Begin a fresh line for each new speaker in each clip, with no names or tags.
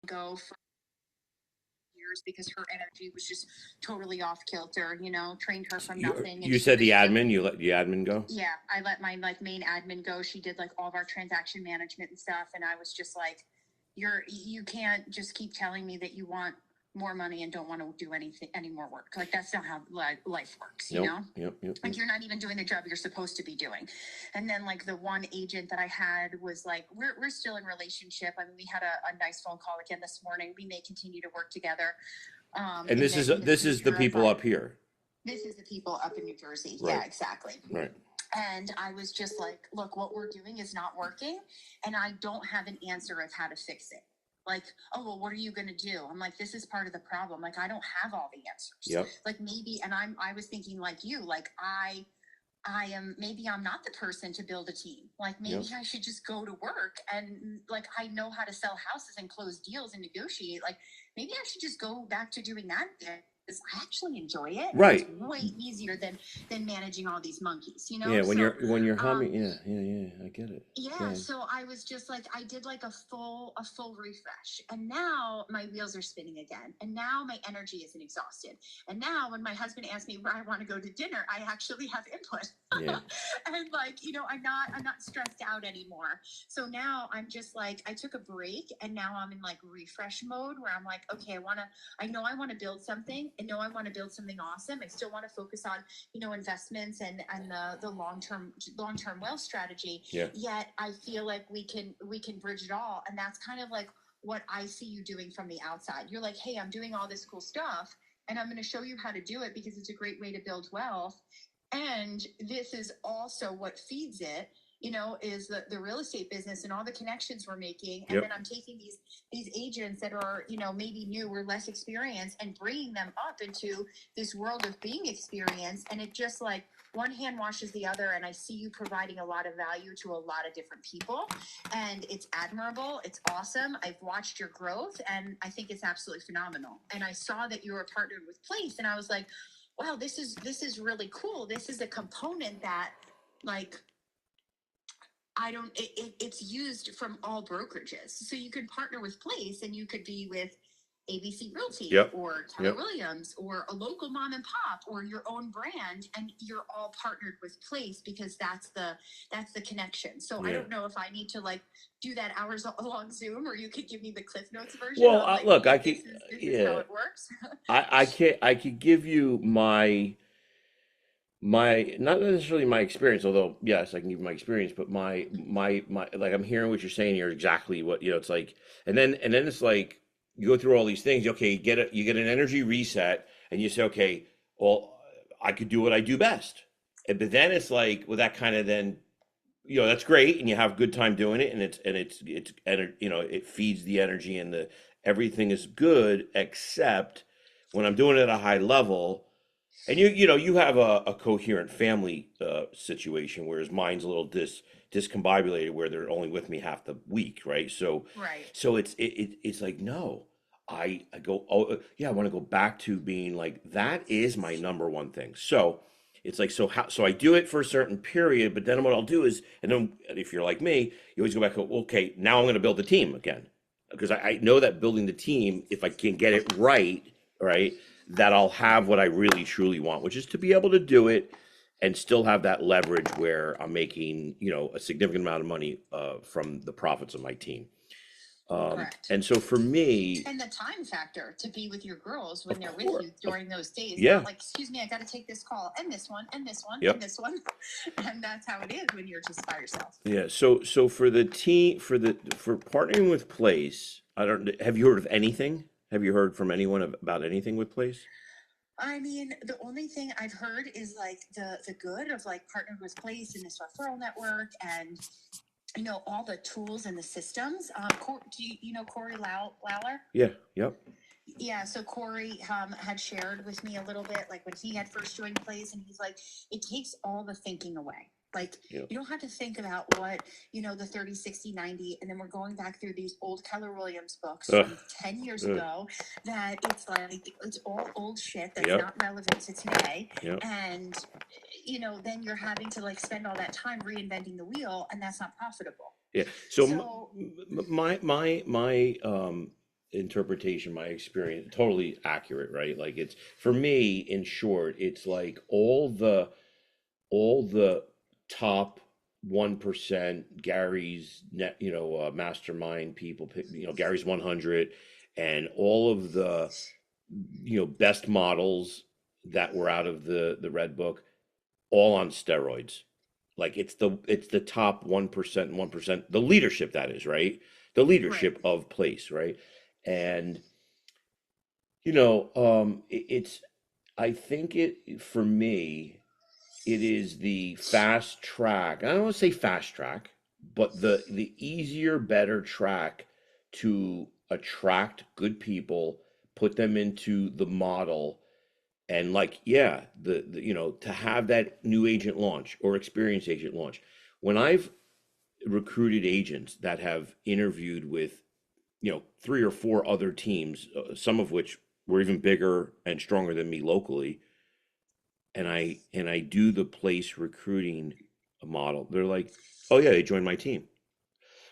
go for years because her energy was just totally off kilter, trained her from nothing and
You
she
said
was
the
just,
admin. You let the admin go.
yeah, I let my like main admin go. She did like all of our transaction management and stuff. And I was just like, you can't just keep telling me that you want more money and don't want to do any more work. Like that's not how life works,
Yep, yep, yep,
like
yep.
you're not even doing the job you're supposed to be doing. And then like the one agent that I had was like, we're still in relationship. I mean, we had a nice phone call again this morning. We may continue to work together.
And this is the
Future,
people
but
up here,
this is the people up in New Jersey.
right?
Yeah, exactly.
Right.
And I was just like, look, what we're doing is not working. And I don't have an answer of how to fix it. Like, oh, well, what are you going to do? I'm like, this is part of the problem. Like, I don't have all the answers.
Yep.
Like maybe, and I was thinking like you, like maybe I'm not the person to build a team. Like maybe I should just go to work and like I know how to sell houses and close deals and negotiate. Like maybe I should just go back to doing that because I actually enjoy it.
Right.
It's way easier than managing all these monkeys,
Yeah, when
So
you're humming, yeah, I get it.
yeah, so I was just like I did like a full refresh. And now my wheels are spinning again. And now my energy isn't exhausted. And now when my husband asks me where I want to go to dinner, I actually have input.
Yeah.
And like, I'm not stressed out anymore. So now I'm just like I took a break and now I'm in like refresh mode where I'm like, okay, I know I want to build something. I know I want to build something awesome. I still want to focus on, investments and the long-term wealth strategy.
Yeah.
Yet I feel like we can bridge it all. And that's kind of like what I see you doing from the outside. You're like, hey, I'm doing all this cool stuff and I'm going to show you how to do it because it's a great way to build wealth. And this is also what feeds it, is the real estate business and all the connections we're making. And then I'm taking these agents that are, maybe new or less experienced and bringing them up into this world of being experienced. And it just like one hand washes the other. And I see you providing a lot of value to a lot of different people. And it's admirable. It's awesome. I've watched your growth and I think it's absolutely phenomenal. And I saw that you were partnered with Place and I was like, wow, this is really cool. This is a component that like I don't it's used from all brokerages. So you could partner with Place and you could be with ABC Realty or Keller Williams or a local mom and pop or your own brand and you're all partnered with Place because that's the connection. So I don't know if I need to like do that hours long Zoom or you could give me the Cliff Notes version.
Well,
Like,
look, I could,
this is how
yeah,
it works.
I could give you my not necessarily my experience, although yes, I can give you my experience, but my like I'm hearing what you're saying here, exactly what it's like, and then it's like you go through all these things. Okay, you get an energy reset, and you say, okay, well, I could do what I do best, but then it's like, well, that kind of then that's great, and you have a good time doing it, and it feeds the energy and the everything is good, except when I'm doing it at a high level, and you have a coherent family situation, whereas mine's a little discombobulated, where they're only with me half the week, right? So
Right.
so it's like, no, I go, oh yeah, I want to go back to being like, that is my number one thing. So it's like, so I do it for a certain period, but then what I'll do is, and then if you're like me, you always go back, okay, now I'm going to build the team again, because I know that building the team, if I can get it right, that I'll have what I really truly want, which is to be able to do it and still have that leverage where I'm making, a significant amount of money from the profits of my team.
Correct.
And so for me,
And the time factor to be with your girls when
of
they're
course,
with you during those days.
yeah,
Not like, excuse me, I got to take this call and this one and this one and
yep,
this one. And that's how it is when you're just by yourself.
yeah. So for the team, for partnering with Place, I don't. Have you heard of anything? Have you heard from anyone about anything with Place?
I mean, the only thing I've heard is like the good of like partnered with Place and this referral network and all the tools and the systems. Do you know Corey Lawler?
Yeah, yep,
Yeah, so Corey had shared with me a little bit, like when he had first joined Plays, and he's like, it takes all the thinking away. Like,
yep,
you don't have to think about what, the 30, 60, 90, and then we're going back through these old Keller Williams books
ugh,
from 10 years
ugh,
ago that it's like, it's all old shit that's
yep,
not relevant to today.
yep.
And, then you're having to like spend all that time reinventing the wheel, and that's not profitable.
Yeah. So
So,
my interpretation, my experience, totally accurate, right? Like it's for me, in short, it's like all the top 1%, Gary's net, mastermind people, Gary's 100, and all of the best models that were out of the red book, all on steroids. Like it's the top 1%, 1%, the leadership, that is, right? The
Right.
leadership of place, right? And it's, I think it, for me, it is the fast track. I don't want to say fast track, but the easier, better track to attract good people, put them into the model, and like, yeah, to have that new agent launch or experienced agent launch. When I've recruited agents that have interviewed with, three or four other teams, some of which were even bigger and stronger than me locally, and I do the place recruiting model, they're like, "Oh yeah, they joined my team."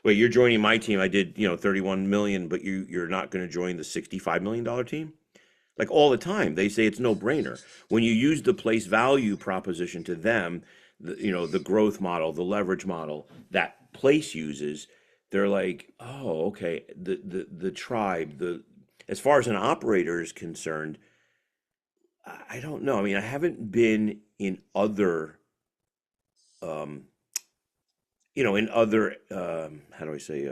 Wait, you're joining my team? I did, 31 million, but you're not going to join the $65 million team? Like all the time, they say it's no brainer. When you use the place value proposition to them, the growth model, the leverage model that place uses, they're like, "Oh, okay." The tribe, the as far as an operator is concerned, I don't know. I mean, I haven't been in other, um, in other, how do I say,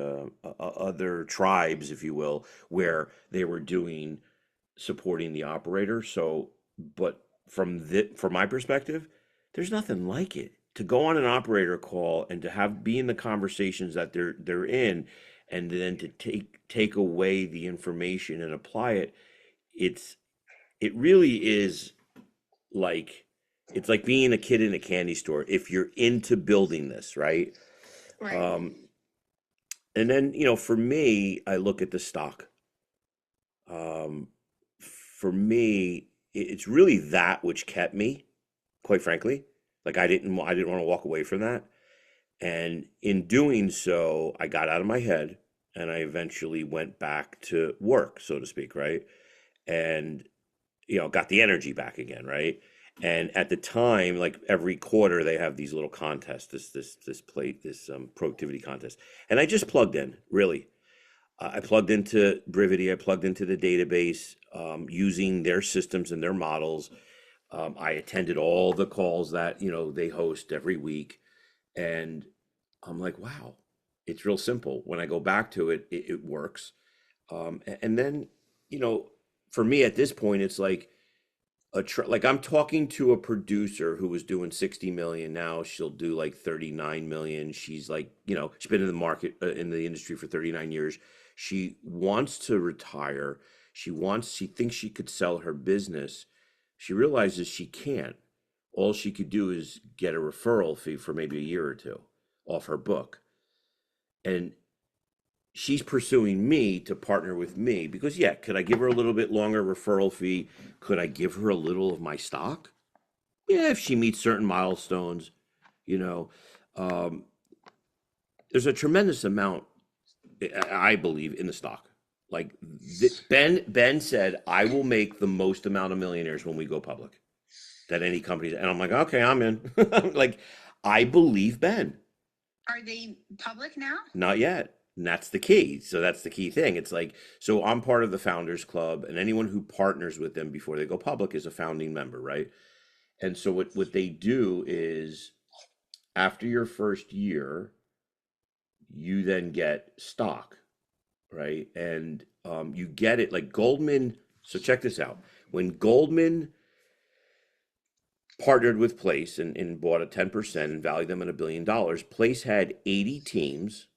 other tribes, if you will, where they were doing supporting the operator. So, but from my perspective, there's nothing like it to go on an operator call and to have be in the conversations that they're in, and then to take away the information and apply it. It's it really is like it's like being a kid in a candy store if you're into building this, right?
Right.
Um, and then, for me, I look at the stock. Um, for me, it's really that which kept me, quite frankly. Like I didn't want to walk away from that. And in doing so, I got out of my head and I eventually went back to work, so to speak, right? And got the energy back again, right? And at the time, like every quarter, they have these little contests, this productivity contest, and I just plugged in, really. I plugged into Brivity. I plugged into the database, using their systems and their models. I attended all the calls that they host every week, and I'm like, wow, it's real simple. When I go back to it, it works. And then, you know, for me at this point, it's like like I'm talking to a producer who was doing 60 million. Now she'll do like 39 million. She's like, she's been in the market, in the industry for 39 years. She wants to retire. She thinks she could sell her business. She realizes she can't. All she could do is get a referral fee for maybe a year or two off her book. And she's pursuing me to partner with me because, yeah, could I give her a little bit longer referral fee? Could I give her a little of my stock? Yeah, if she meets certain milestones, you know. Um, there's a tremendous amount, I believe, in the stock. Like Ben said, I will make the most amount of millionaires when we go public that any company. And I'm like, okay, I'm in. Like, I believe Ben.
Are they public now?
Not yet. And that's the key. So that's the key thing. It's like, so I'm part of the Founders Club, and anyone who partners with them before they go public is a founding member, right? And so what they do is, after your first year, you then get stock, right? And you get it like Goldman. So check this out. When Goldman partnered with Place and bought a 10% and valued them at $1 billion, Place had 80 teams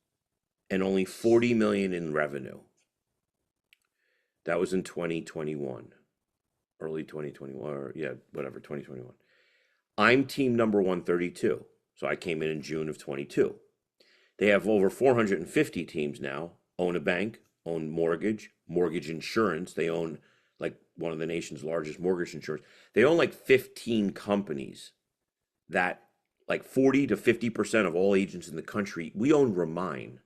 and only 40 million in revenue. That was in 2021, early 2021, or yeah, whatever, 2021. I'm team number 132. So I came in June of 22. They have over 450 teams now, own a bank, own mortgage insurance. They own like one of the nation's largest mortgage insurance. They own like 15 companies that, like, 40 to 50% of all agents in the country, we own Remind.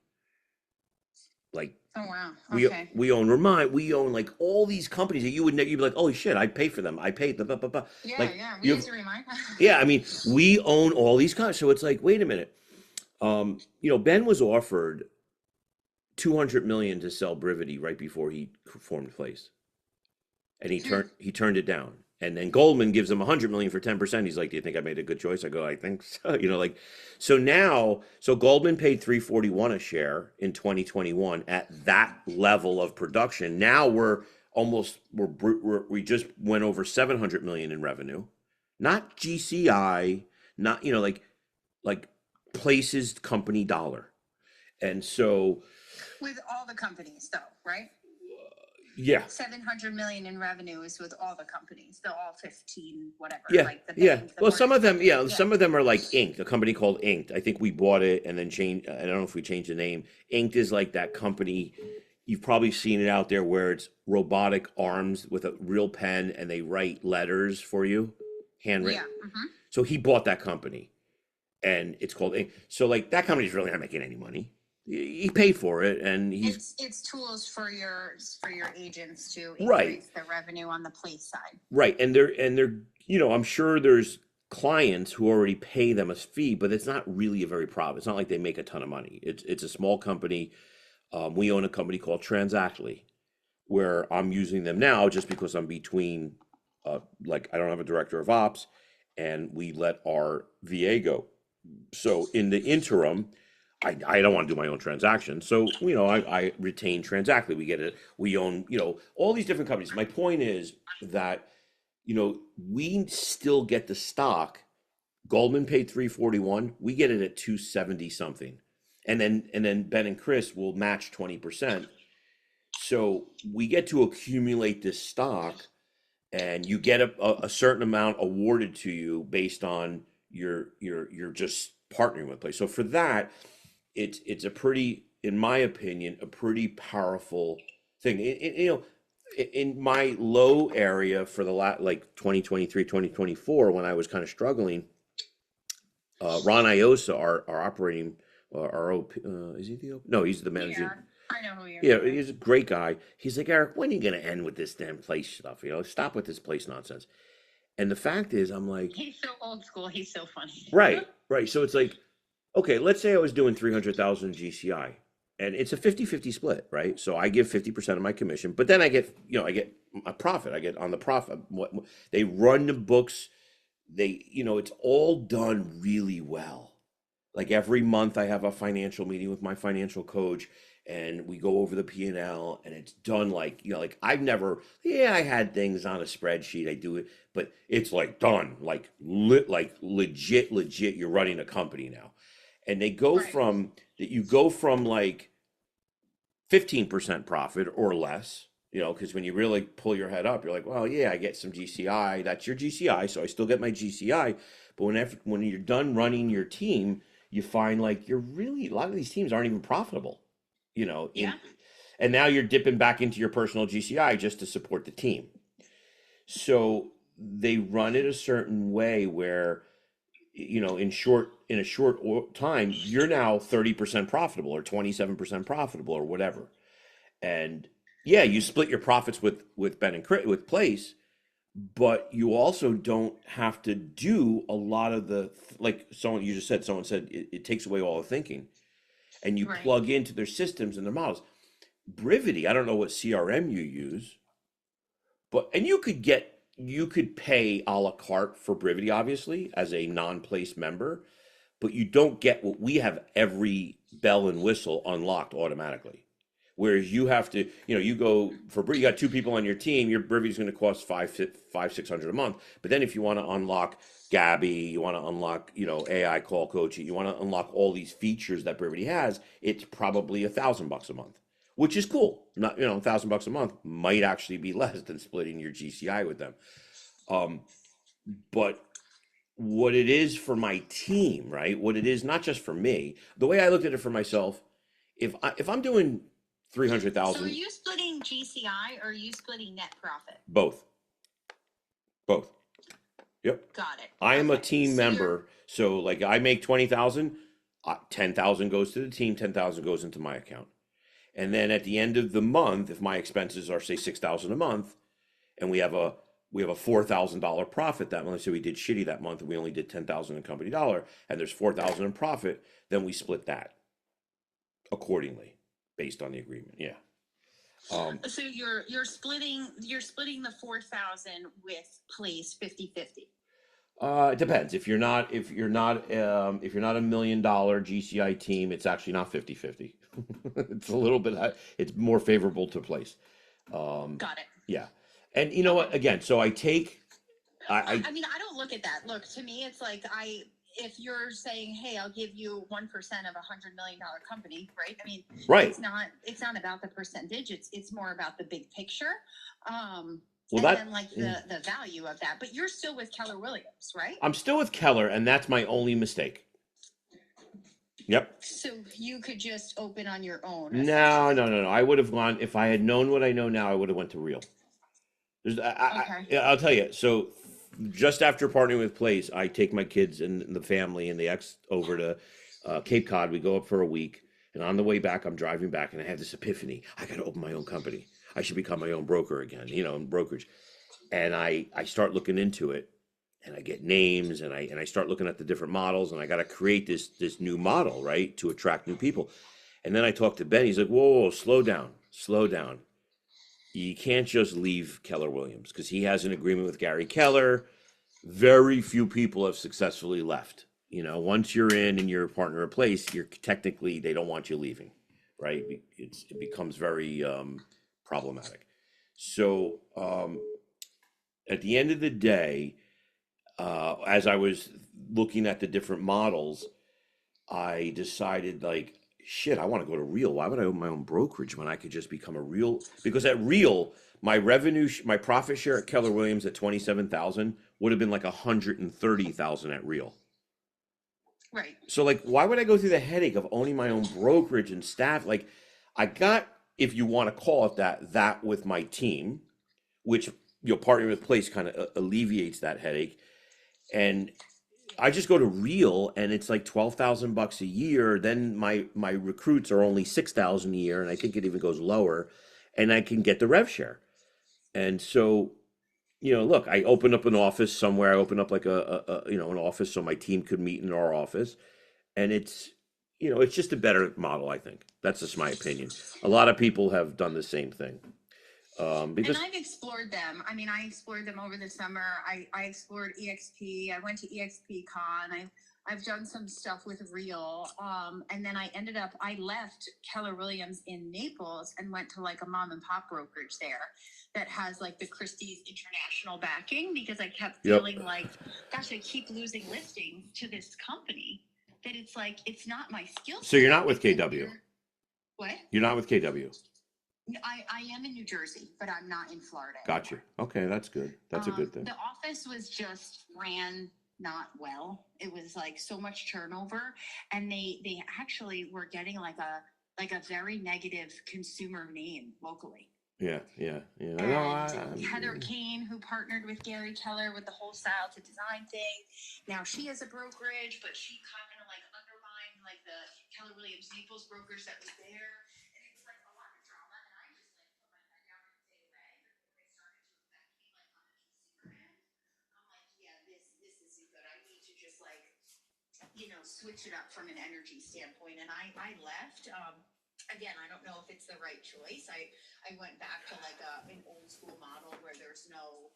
Like
Oh wow.
We
Okay.
we own Remind. We own like all these companies that you'd be like, holy shit, I pay for them. I pay the blah, blah, blah.
Yeah,
Like
yeah. We
you
use
have,
a reminder.
yeah. I mean, we own all these companies. So it's like, wait a minute. Ben was offered 200 million to sell Brivity right before he formed Place, and he turned it down. And then Goldman gives him 100 million for 10%. He's like, "Do you think I made a good choice?" I go, "I think so." Like, so Goldman paid 341 a share in 2021 at that level of production. Now we just went over 700 million in revenue, not GCI, not like Places company dollar. And so,
With all the companies, though, right?
yeah,
700 million in revenue is with all the companies, the all 15, whatever,
yeah,
like the
yeah.
bank, the
Well, some
mortgage
of them,
company.
yeah,
Yeah.
some of them are like Inked, a company called Inked. I think we bought it and then changed. I don't know if we changed the name. Inked is like that company. You've probably seen it out there where it's robotic arms with a real pen and they write letters for you, handwritten.
Yeah. Hmm.
So he bought that company and it's called Inked. So like that company's really not making any money. He paid for it and he's
It's tools for your agents to
right.
increase the revenue on the place side.
Right. And they're I'm sure there's clients who already pay them a fee, but it's not really a very profit. It's not like they make a ton of money. It's a small company. We own a company called Transactly, where I'm using them now just because I'm between like I don't have a director of ops and we let our VA go. So in the interim, I don't want to do my own transactions. So, I retain Transactly. We get it. We own, all these different companies. My point is that we still get the stock. Goldman paid 341. We get it at 270 something. And then Ben and Chris will match 20%. So we get to accumulate this stock and you get a certain amount awarded to you based on your just partnering with Place. So for that, it's a pretty, in my opinion, a pretty powerful thing. In my low area for the like 2023, 2024, when I was kind of struggling, Ron Iosa, our operating, our OP, is he the OP? No, he's the managing.
Yeah, I know who you're.
Yeah, he's a great guy. He's like, Eric, when are you going to end with this damn Place stuff? Stop with this Place nonsense. And the fact is, I'm like,
He's so old school. He's so funny.
right, right. So it's like, okay, let's say I was doing 300,000 GCI and it's a 50-50 split, right? So I give 50% of my commission, but then I get a profit. I get on the profit. What they run the books, it's all done really well. Like every month I have a financial meeting with my financial coach and we go over the P&L and it's done like I've never, yeah, I had things on a spreadsheet. I do it, but it's like done, like legit, you're running a company now. And they go
Right.
from that, you go from like 15% profit or less, because when you really pull your head up, you're like, well, yeah, I get some GCI. That's your GCI. So I still get my GCI. But when you're done running your team, you find like a lot of these teams aren't even profitable,
Yeah.
and now you're dipping back into your personal GCI just to support the team. So they run it a certain way where, in a short time, you're now 30% profitable or 27% profitable or whatever. And yeah, you split your profits with Ben and Chris, with Place, but you also don't have to do a lot of like someone said it takes away all the thinking and you
Right.
plug into their systems and their models. Brivity, I don't know what CRM you use, and you could pay a la carte for Brivity, obviously, as a non-Place member, but you don't get what we have, every bell and whistle unlocked automatically. Whereas you have to, you go for, you got two people on your team, your Brivity is going to cost $600 a month. But then if you want to unlock Gabby, you want to unlock, AI call coaching, you want to unlock all these features that Brivity has, it's probably $1,000 a month, which is cool. Not, $1,000 a month might actually be less than splitting your GCI with them. But what it is for my team, right? What it is, not just for me, the way I looked at it for myself, if I'm doing 300,000.
So are you splitting GCI or are you splitting net profit?
Both. Yep.
Got it.
I am a
Okay.
team
So
member, so like I make 20,000, 10,000 goes to the team, 10,000 goes into my account. And then at the end of the month, if my expenses are say 6,000 a month, and we have a $4,000 profit that month. So we did shitty that month, and we only did 10,000 in company dollar, and there's 4,000 in profit. Then we split that accordingly based on the agreement. Yeah.
So you're splitting the 4,000 with Place 50/50.
It depends. If you're not $1 million GCI team, it's actually not 50-50. It's a little bit, it's more favorable to Place.
Got it.
Yeah. And you know what?
Okay.
Again, so I
I mean, I don't look at that. Look, to me, it's like if you're saying, "Hey, I'll give you 1% of $100 million company," right? I mean,
right.
it's not about the percentage. It's more about the big picture,
Well,
and then like the value of that. But you're still with Keller Williams, right?
I'm still with Keller, and that's my only mistake. Yep.
So you could just open on your own.
No, no, no, no. I would have gone if I had known what I know now. I would have went to Real.
Okay.
I'll tell you. So, just after partnering with Place, I take my kids and the family and the ex over to Cape Cod. We go up for a week, and on the way back, I'm driving back, and I have this epiphany: I got to open my own company. I should become my own broker again, in brokerage. And I start looking into it, and I get names, and I start looking at the different models, and I got to create this new model, right, to attract new people. And then I talk to Ben. He's like, "Whoa, slow down, slow down. You can't just leave Keller Williams because he has an agreement with Gary Keller. Very few people have successfully left. Once you're in and you're a partner of Place, you're technically they don't want you leaving, right? It becomes very problematic. So at the end of the day, as I was looking at the different models, I decided like shit, I want to go to Real. Why would I open my own brokerage when I could just become a Real? Because at Real, my revenue, my profit share at Keller Williams at 27,000 would have been like 130,000 at Real.
Right.
So like, why would I go through the headache of owning my own brokerage and staff? Like, I got, if you want to call it that with my team, which partnering with Place kind of alleviates that headache. And I just go to Real, and it's like $12,000 a year. Then my recruits are only 6,000 a year, and I think it even goes lower, and I can get the rev share. And so, look, I opened up an office somewhere. I opened up like an office so my team could meet in our office, and it's just a better model. I think that's just my opinion. A lot of people have done the same thing. Because
And I've explored them. I mean, I explored them over the summer. I explored EXP. I went to EXP Con. I've done some stuff with Real. And then I left Keller Williams in Naples and went to like a mom and pop brokerage there that has like the Christie's international backing because I kept
Yep.
feeling like, gosh, I keep losing listings to this company that it's like, it's not my skill set.
So you're not with KW.
What?
You're not with KW.
I am in New Jersey, but I'm not in Florida.
Gotcha. Okay, that's good. That's a good thing.
The office was just ran not well. It was like so much turnover, and they actually were getting like a very negative consumer name locally.
Yeah.
And Heather Kane, who partnered with Gary Keller with the whole style to design thing, now she has a brokerage, but she kind of like undermined like the Keller Williams Naples brokerage that was there. Switch it up from an energy standpoint. And I left. Again, I don't know if it's the right choice. I went back to like an old school model where there's no,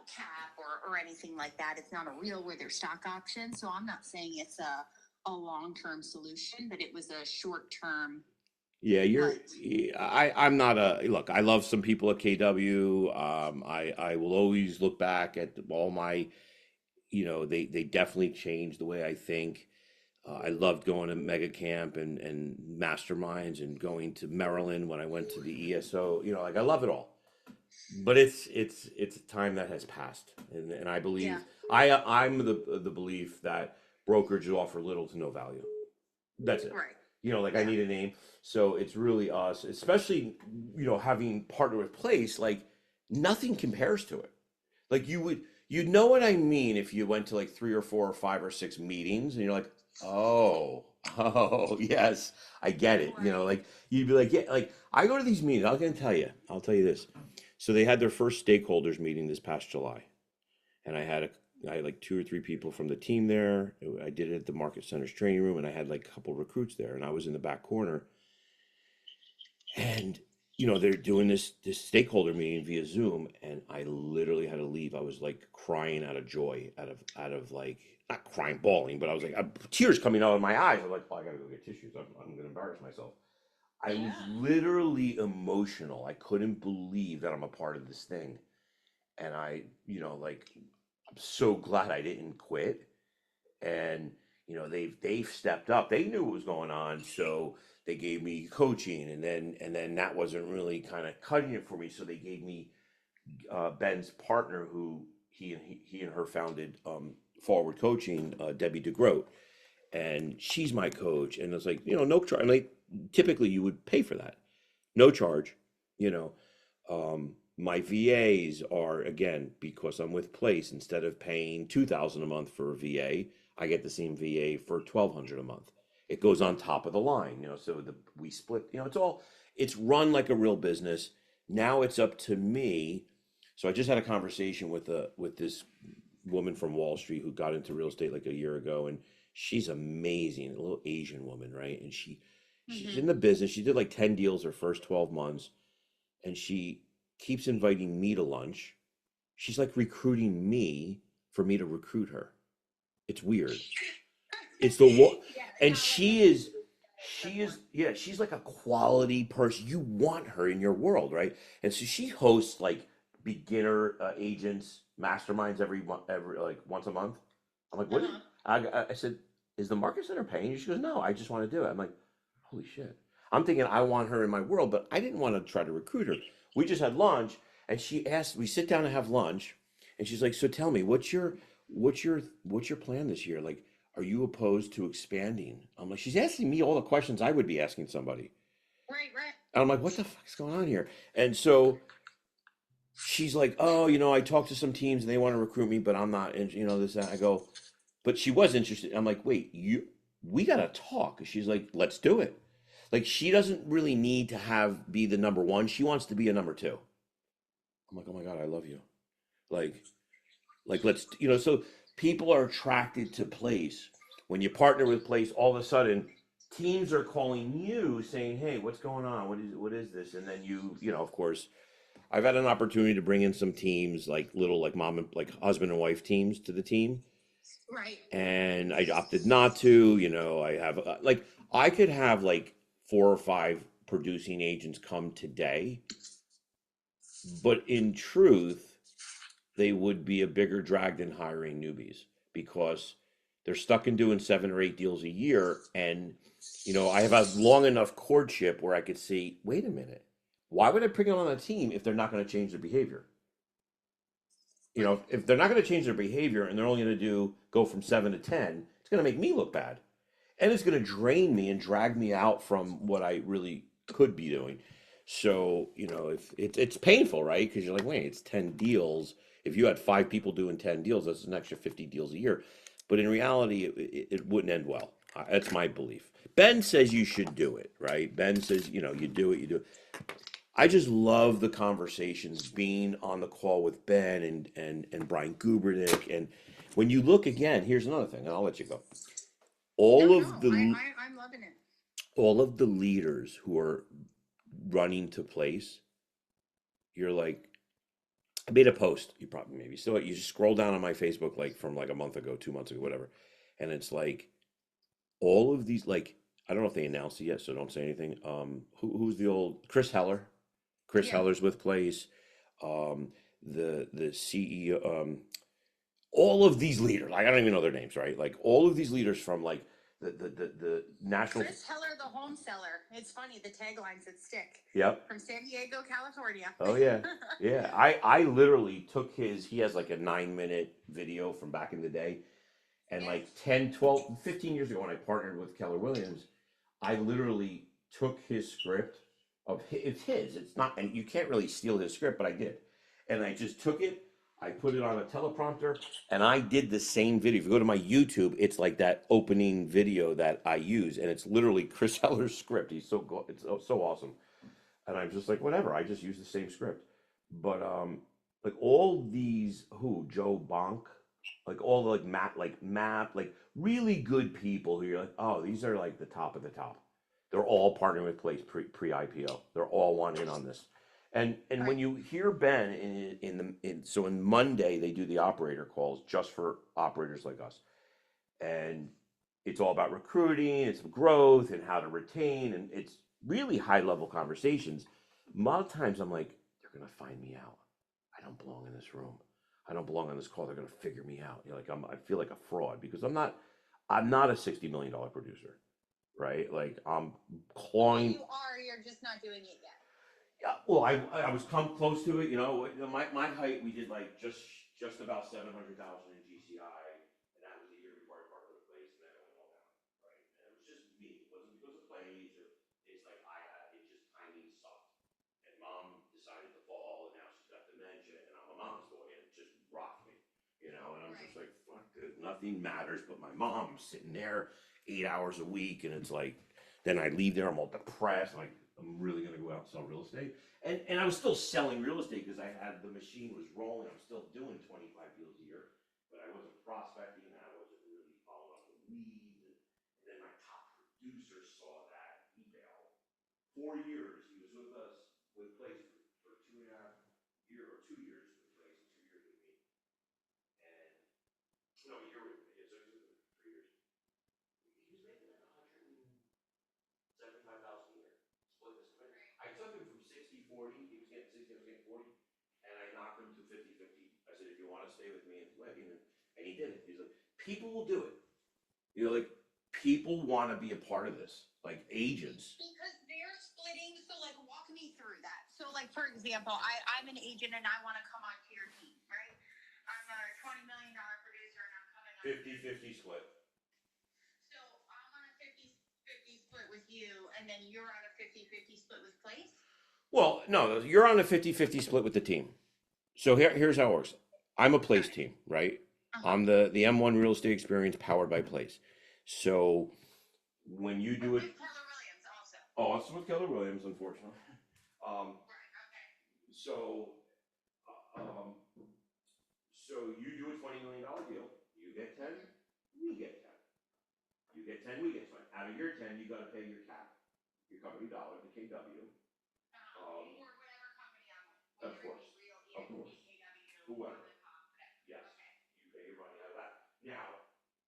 cap or anything like that. It's not a Real where there's stock options. So I'm not saying it's a long-term solution, but it was a short-term.
Yeah, I'm not look, I love some people at KW. I will always look back at all my, they definitely changed the way I think. I loved going to Mega Camp and Masterminds and going to Maryland when I went to the ESO. I love it all. But it's a time that has passed, and I believe I'm the belief that brokerages offer little to no value. That's it.
Right.
I need a name. So it's really us, especially having partnered with Place. Like nothing compares to it. Like you'd know what I mean if you went to like 3 or 4 or 5 or 6 meetings, and you're like, oh, Oh, yes, I get it. You know,
Right.
like you'd be like, yeah, like I go to these meetings. I'll tell you this. So they had their first stakeholders meeting this past July, and I had like two or three people from the team there. I did it at the Market Center's training room, and I had like a couple recruits there, and I was in the back corner, and they're doing this stakeholder meeting via Zoom, and I literally had to leave. I was like crying out of joy, out of like not crying, bawling, but I was like tears coming out of my eyes. I'm like, oh, I gotta go get tissues. I'm gonna embarrass myself. I was
Yeah.
literally emotional. I couldn't believe that I'm a part of this thing, and like I'm so glad I didn't quit. And they've stepped up. They knew what was going on, so they gave me coaching, and then that wasn't really kind of cutting it for me. So they gave me Ben's partner, who he and her founded Forward Coaching, Debbie DeGroat, and she's my coach. And it's like no charge. I mean, typically you would pay for that, no charge. You know, my VAs are, again, because I'm with Place, instead of paying 2,000 a month for a VA, I get the same VA for 1,200 a month. It goes on top of the line, so we split, it's run like a real business. Now it's up to me. So I just had a conversation with this woman from Wall Street who got into real estate like a year ago, and she's amazing, a little Asian woman, right? And she's in
Hmm.
the business. She did like 10 deals her first 12 months, and she keeps inviting me to lunch. She's like recruiting me for me to recruit her. It's weird. It's the what,
Yeah,
and
not like a
she is,
someone.
yeah, she's like a quality person. You want her in your world, right? And so she hosts like beginner agents masterminds every like once a month. I'm like, what?
Uh-huh.
I said, is the Market Center paying you? She goes, no, I just want to do it. I'm like, holy shit. I'm thinking I want her in my world, but I didn't want to try to recruit her. We just had lunch, and she asked. We sit down and have lunch, and she's like, so tell me, what's your plan this year? Like, are you opposed to expanding? I'm like, she's asking me all the questions I would be asking somebody.
Right, right.
And I'm like, what the fuck's going on here? And so she's like, oh, I talked to some teams and they want to recruit me, but I'm not, and this, that. I go, but she was interested. I'm like, wait, we gotta talk. She's like, let's do it. Like, she doesn't really need to be the number one. She wants to be a number two. I'm like, oh my God, I love you. Like, let's, so people are attracted to Place. When you partner with Place, all of a sudden teams are calling you saying, hey, what's going on, what is this? And then of course, I've had an opportunity to bring in some teams, like little, like mom and like husband and wife teams, to the team,
Right.
and I opted not to. I have like, I could have like 4 or 5 producing agents come today, but in truth they would be a bigger drag than hiring newbies, because they're stuck in doing 7 or 8 deals a year. And, I have a long enough courtship where I could see, wait a minute, why would I bring them on the team if they're not going to change their behavior?
Right.
If they're not going to change their behavior and they're only going to go from 7 to 10, it's going to make me look bad. And it's going to drain me and drag me out from what I really could be doing. So, if it's painful, right? Because you're like, wait, it's 10 deals. If you had 5 people doing 10 deals, that's an extra 50 deals a year. But in reality, it wouldn't end well. That's my belief. Ben says you should do it, right? Ben says, you do it, you do it. I just love the conversations, being on the call with Ben and Brian Gubernick. And when you look again, here's another thing, and I'll let you go.
No,
All of
no,
the
I'm loving it.
all of the leaders who are running to Place, you're like, I made a post. You probably maybe still, you just scroll down on my Facebook, like from like a month ago, 2 months ago, whatever, and it's like all of these, like, I don't know if they announced it yet, so don't say anything. Who's the old Chris Heller? Chris
Yeah.
Heller's with Place. Um, the CEO. All of these leaders, like, I don't even know their names, right? Like, all of these leaders from like the national.
Chris Heller, the home seller. It's funny, the taglines that stick
Yep.
from San Diego, California.
Oh yeah. Yeah. I literally took he has like a 9-minute video from back in the day. And
Yeah.
like 10, 12, 15 years ago, when I partnered with Keller Williams, I literally took his script it's his. It's not, and you can't really steal his script, but I did. And I just took it. I put it on a teleprompter, and I did the same video. If you go to my YouTube, it's like that opening video that I use, and it's literally Chris Heller's script. It's so awesome. And I'm just like, whatever. I just use the same script. But like all these Joe Bonk, like all the like like really good people who you're like, oh, these are like the top of the top. They're all partnering with Place pre IPO. They're all one in on this. And when
Right.
you hear Ben so in Monday they do the operator calls just for operators like us, and it's all about recruiting, it's growth, and how to retain, and it's really high level conversations. A lot of times I'm like, they're gonna find me out. I don't belong in this room. I don't belong on this call. They're gonna figure me out. You're like I feel like a fraud because I'm not a $60 million producer, right? Like I'm
Well,
clawing.
you are. You're just not doing it yet.
Yeah, well, I was come close to it. My height we did like just about 700,000 in GCI, and that was the year before I parted with Place, and then it went all down. Right, and it was just me. It wasn't because of Plays. It's like it just timing sucked, and Mom decided to fall, and now she's got dementia, and I'm a mama's boy, and it just rocked me. And I'm just
Right.
like, fuck this. Nothing matters but my mom. I'm sitting there 8 hours a week, and it's like, then I leave there, I'm all depressed. Like, I'm really gonna go out and sell real estate. And I was still selling real estate because I had the machine was rolling. I'm still doing 25 deals a year, but I wasn't prospecting and I wasn't really following up with leads. And then my top producer saw that email. 4 years he was with us with Place for 2.5 years or 2 years with Place and 2 years with me. And no, a year with me. So he was with me for 3 years. He was making like 175,000 a year. Split this commission. I took him from 60-40. He was getting 60, I was getting 40. And I knocked him to 50-50. I said, if you want to stay with me and he did it. He's like, people will do it. Like, people want to be a part of this. Like, agents.
Because they're splitting. So, like, walk me through that. So, like, for example, I'm an agent and I want to come onto your team, right? I'm a $20 million producer and I'm coming on.
50-50 split.
So, I'm on a 50-50 split with you, and then you're on a 50-50 split with Place?
Well, no, you're on a 50-50 split with the team. So here's how it works. I'm a Place
Got it.
team, right?
Uh-huh.
I'm the M1 Real Estate Experience powered by Place. So when you
But
do it,
with Keller Williams also.
oh, it's with Keller Williams, unfortunately. Um,
Right. Okay.
so, um, so you do a $20 million deal. You get 10, we get 10. You get 10, we get 20. Out of your 10, you got to pay your cap, your company dollar, the KW.
Or whatever company I'm with.
Of
Whether it
course,
be Real
of
EXP,
course,
KW,
whoever.
Mom and Pop, whatever.
Yes,
Okay.
you pay your money out of that. Now,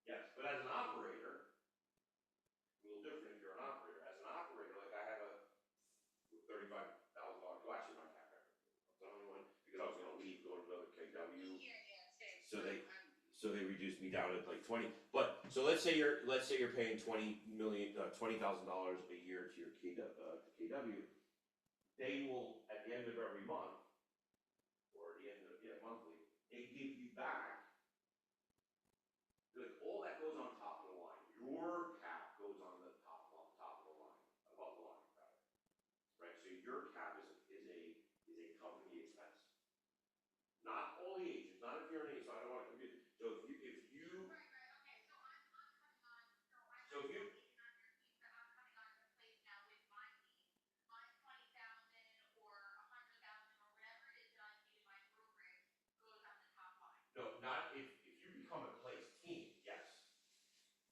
yes, but as an operator, a little different if you're an operator. As an operator, like I have a $35,000, well, actually my cap record. I was the only one because I was going to leave, go to another KW.
Yeah, same.
So they reduced me down to like 20. But so let's say you're paying $20,000 a year to your KW. They will at the end of every month or at the end of monthly, they give you back like all that goes on top of the line. Your cap goes on the top of the line, above the line, right? So your cap is a company expense. Not all the agents, not if you're an agent. So I don't want to confuse. So if you
Right. Okay. So I'm coming on. So I'm
so
not
if you
an agent on your team, but I'm coming on to Place now with my team. My 20,000 or 100,000 or whatever it is that I paid in my brokerage goes on the top line.
no, not if you become a Place team, yes.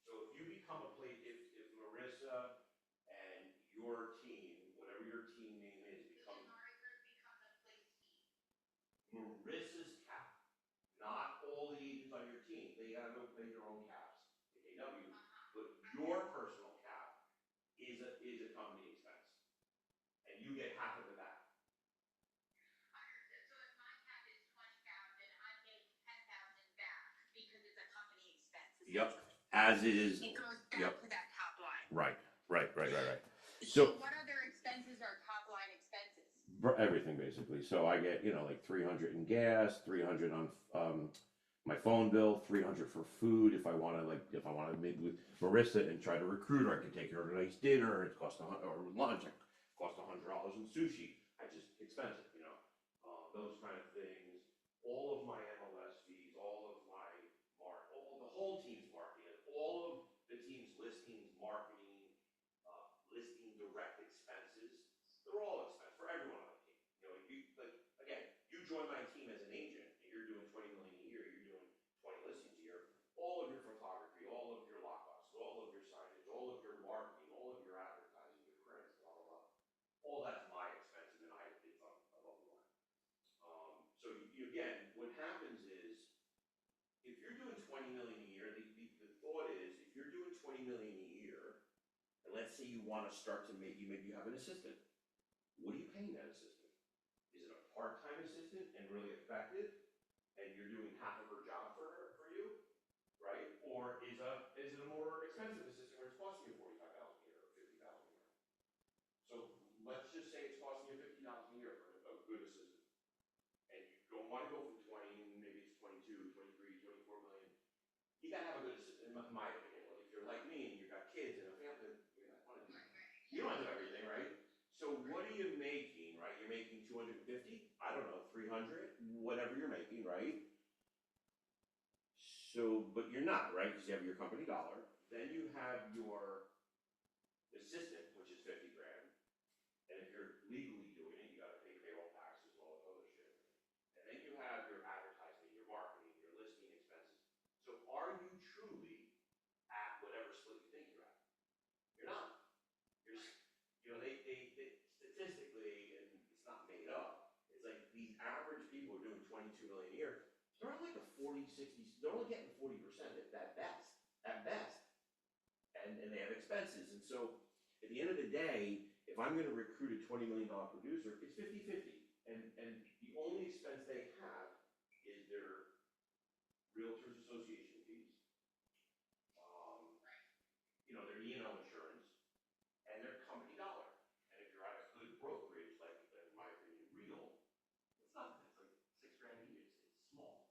So if you become a Place, if Marissa and your team, whatever your team name is, becomes
Marissa becomes a Place team.
Marissa's cap, not all the agents on your team. They gotta go pay their own caps, the KW. But your personal cap is a company expense, and you get half of it back.
Understood. So if my cap is 20,000, I'm getting 10,000 back because it's a company expense.
Yep, as is.
It goes back
Yep.
to that top line.
Right.
So what other expenses are top line expenses?
Everything basically. So I get like 300 in gas, 300 on my phone bill, 300 for food. If I want to meet with Marissa and try to recruit her, I can take her to a nice dinner. It costs or lunch. It costs $100 in sushi. I just expense it. Those kind of things. all of my MLS fees, all of my the whole team's marketing, all of the team's listings, marketing, listing direct expenses, they're all expense for everyone on the team. You know, you like again, you join my team as an agent, and you're doing 20 million a year, you're doing 20 listings a year. All of your photography, all of your lockbox, all of your signage, all of your marketing, all of your advertising, your prints, blah blah blah. All that's my expense, and then it's above the line. So again, what happens is if you're doing 20 million a year, the thought is if you're doing 20 million a year, and let's say you want to start to maybe you have an assistant. What are you paying that assistant? Is it a part-time assistant and really effective, and you're doing half of her job for you, right? Or is it a more expensive assistant where it's costing you 45,000 a year or 50,000 a year? So let's just say it's costing you 50,000 a year for a good assistant, and you don't want to go from 20, maybe it's 22, 23, 24 million. You gotta have a good assistant, in my opinion. Like if you're like me and you've got kids and a family, you don't do everything, right? So what are you making, right? You're making 250, I don't know, 300, whatever you're making, right? So, but you're not, right? Because you have your company dollar. Then you have your assistant, which is 50 grand. And if you're legally doing it, you gotta pay payroll taxes and all this other shit. And then you have your advertising, your marketing, your listing expenses. So are you truly at whatever split you think you're at? You're not. You're, you know, they statistically, and it's not made up, it's like these average people who are doing 22 million a year, they're on like a 40, 60, they're only getting 40% at best. And they have expenses. And so at the end of the day, if I'm gonna recruit a $20 million producer, it's 50-50. And the only expense they have is their Realtors Association fees, you know, their E&O insurance, and their company dollar. And if you're at a good brokerage, like in my opinion, Real, it's nothing. It's like 6 grand a year. It's small.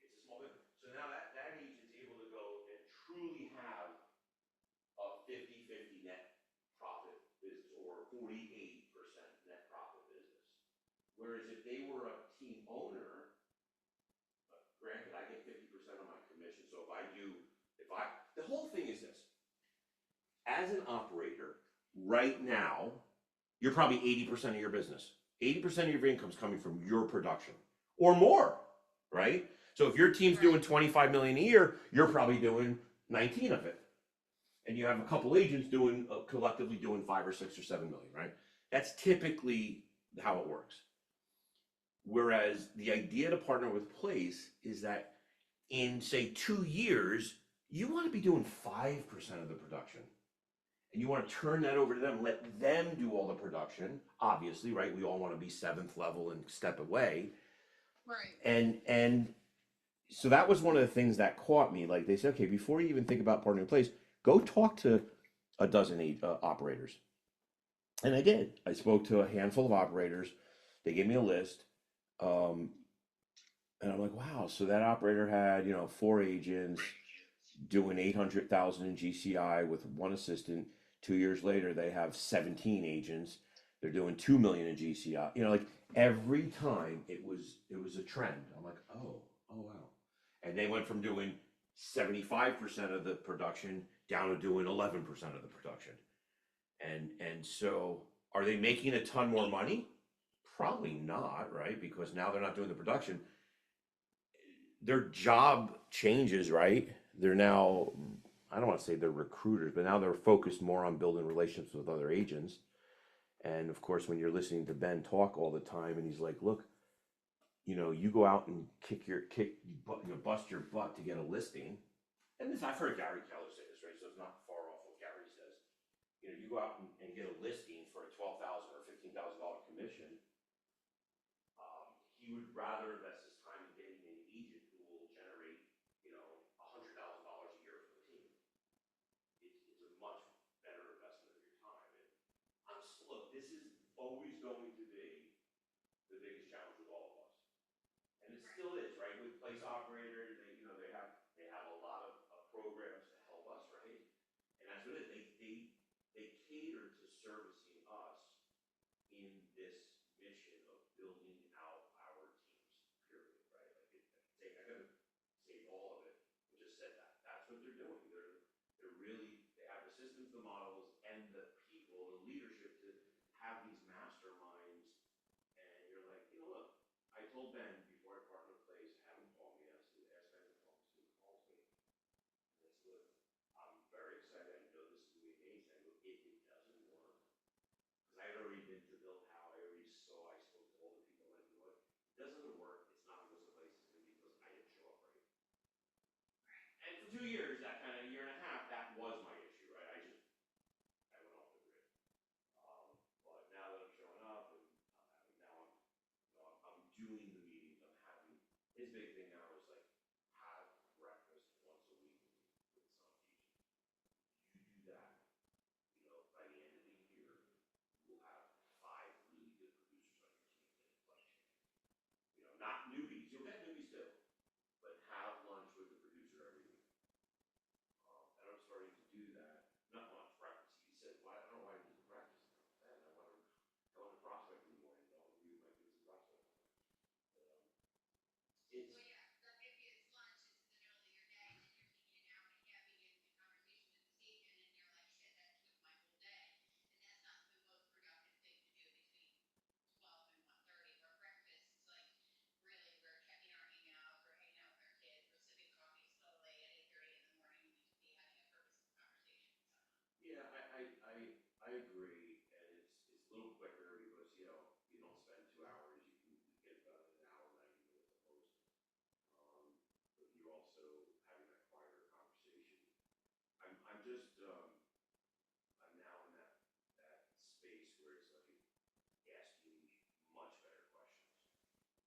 It's a small bit. So now that agent's able to go and truly have a 50-50 net profit business or 48% net profit business. Whereas if they were a team owner, granted, I get 50% of my commission. So the whole thing is this. As an operator, right now, you're probably 80% of your business. 80% of your income is coming from your production or more, right? So if your team's doing 25 million a year, you're probably doing 19 of it. And you have a couple agents doing collectively doing 5 or 6 or 7 million, right? That's typically how it works. Whereas the idea to partner with Place is that in say 2 years, you want to be doing 5% of the production. And you want to turn that over to them, let them do all the production, obviously, right? We all want to be 7th level and step away.
Right.
And so that was one of the things that caught me. Like they said, okay, before you even think about partnering with Place, go talk to a dozen operators. And I did. I spoke to a handful of operators. They gave me a list. And I'm like, wow. So that operator had, 4 agents doing 800,000 in GCI with 1 assistant. 2 years later, they have 17 agents. They're doing 2 million in GCI. Like every time it was a trend. I'm like, oh wow. And they went from doing 75% of the production down to doing 11% of the production. And so are they making a ton more money? Probably not, right? Because now they're not doing the production. Their job changes, right? They're now, I don't want to say they're recruiters, but now they're focused more on building relationships with other agents. And of course, when you're listening to Ben talk all the time, and he's like, look, you go out and bust your butt to get a listing. And this, I've heard Gary Keller say this, right? So it's not far off what Gary says. You go out and get a listing for a $12,000 or $15,000 commission. He would rather invest his time in getting an agent who will generate, $100,000 a year for the team. It's a much better investment of your time. And look, this is always going to be the biggest challenge with all of us, and it still is, right? With Place operators, they have a lot of programs to help us, right? And that's what it is. They cater to servicing us in this mission of building out our teams. the models and the people, the leadership to have these masterminds. And you're like, look, I told Ben before I partner with Place, have him call me. Ask Ben to call me. So he calls me. And I said, look, I'm very excited. I know this is going to be amazing. I go, if it doesn't work, because I had already been to Bill Howe, I already saw, I spoke to all the people, like, you know what? It doesn't work. It's not because the place is going to be because I didn't show up right. And for 2 years, that kind of year and a half, that was my issue, right? I went off the grid. But now that I'm showing up and now I'm doing the meetings, I'm having, his big thing now is like, have breakfast once a week with some teaching. You do that, by the end of the year, you'll have 5 really good producers on your team that play. Not newbies, you'll get newbies too, but have lunch with the producer every week. And I'm starting to do that. Not lunch, breakfast. He said, "Why? I don't know why I do breakfast." And I want to go into prospect in the morning. I'll review my business prospect. It's
Well, yeah, like maybe it's lunch, it's in the middle of your day, and then you're taking an hour and a half, you get into conversation with the agent, and you're like, shit, that took my whole day. And that's not the most productive thing to do between 12 and 1:30, where breakfast is like, really, we're checking our emails, we're hanging out with our kids, we're sipping coffee slowly at 8:30 in the morning, we could be having a purposeful conversation with someone.
Yeah, I agree, and it's a little quicker because you don't spend 2 hours. You can get it done in an hour, 90 minutes at most. But you're also having that quieter conversation. I'm just I'm now in that space where it's like asking much better questions,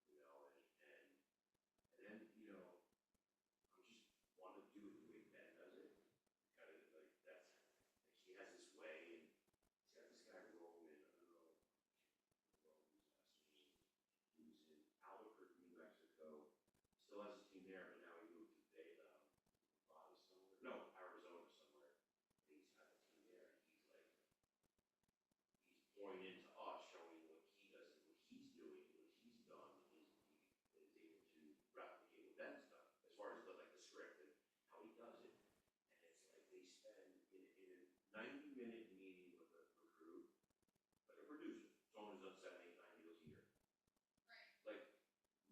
and then I just want to do it the way Ben does it. Kind of like that's like he has this way, and he's got this guy Roman. I don't know Roman's last name. Who's in Albuquerque, New Mexico. Still has a team there, but now he moved to Nevada somewhere. No, Arizona somewhere. And he's got a team there, and he's pouring into us, showing what he does and what he's doing, what he's done is able to replicate what Ben's done as far as the script and how he does it. And it's like they spend in a 90-minute meeting with a recruit, like a producer, someone who's done 7, 8, 9 deals a year.
Right.
Like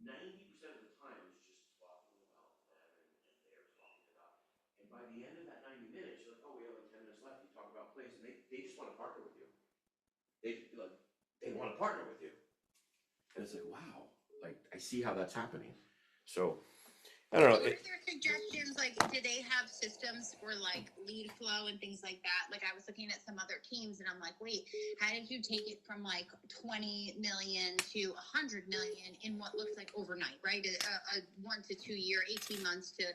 90% of the time is just talking about them and they're talking about. And by the end of that 90 minutes, you're like, oh, we have like 10 minutes left. You talk about place, and they just want to partner with you. They want to partner with you. And it's like, wow, like I see how that's happening. So I don't know.
What are their suggestions? Like, do they have systems for like lead flow and things like that? Like, I was looking at some other teams, and I'm like, wait, how did you take it from like 20 million to 100 million in what looks like overnight, right? A 1 to 2 year, 18 months to